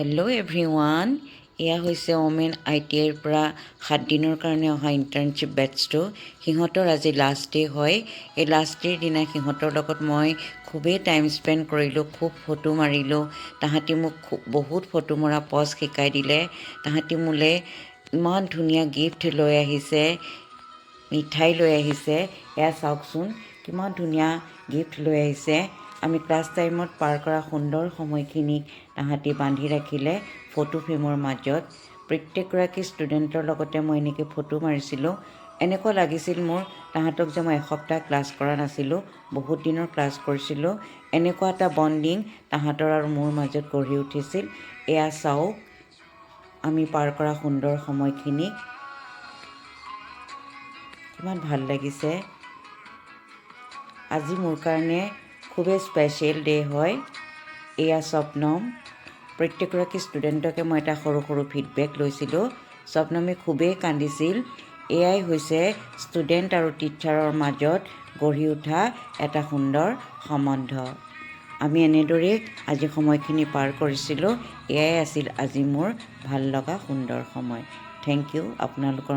Hello' everyone, এয়া হৈছে women ITIৰ পৰা 7 দিনৰ কাৰণে অহা ইণ্টাৰ্ণশ্বিপ বেটছটো। সিহঁতৰ আজি লাষ্ট ডে হয়। এই লাষ্ট ডেৰ দিনা সিহঁতৰ লগত মই খুবেই টাইম স্পেণ্ড কৰিলোঁ, খুব ফটো মাৰিলোঁ। তাহাঁতি মোক বহুত ফটো মৰা পজ শিকাই দিলে। তাহাঁতি মোলৈ ইমান ধুনীয়া গিফ্ট লৈ আহিছে, মিঠাই লৈ আহিছে। এয়া চাওকচোন কিমান ধুনীয়া গিফ্ট লৈ আহিছে। আমি ক্লাছ টাইমত পাৰ কৰা সুন্দৰ সময়খিনিক তাহাঁতি বান্ধি ৰাখিলে ফটো ফ্ৰেমৰ মাজত। প্ৰত্যেকগৰাকী ষ্টুডেণ্টৰ লগতে মই এনেকৈ ফটো মাৰিছিলোঁ। এনেকুৱা লাগিছিল মোৰ তাহাঁতক যে মই এসপ্তাহ ক্লাছ কৰা নাছিলোঁ, বহুত দিনৰ ক্লাছ কৰিছিলোঁ। এনেকুৱা এটা বণ্ডিং তাহাঁতৰ আৰু মোৰ মাজত গঢ়ি উঠিছিল। এয়া চাওক আমি পাৰ কৰা সুন্দৰ সময়খিনিক, কিমান ভাল লাগিছে। আজি মোৰ কাৰণে খুবেই স্পেচিয়েল ডে হয়। এয়া স্বপ্নম। প্ৰত্যেকগৰাকী ষ্টুডেণ্টকে মই এটা সৰু সৰু ফিডবেক লৈছিলোঁ। স্বপ্নমে খুবেই কান্দিছিল। এয়াই হৈছে ষ্টুডেণ্ট আৰু টিচাৰৰ মাজত গঢ়ি উঠা এটা সুন্দৰ সম্বন্ধ। আমি এনেদৰেই আজি সময়খিনি পাৰ কৰিছিলোঁ। এয়াই আছিল আজি মোৰ ভাল লগা সুন্দৰ সময়। থেংক ইউ আপোনালোকৰ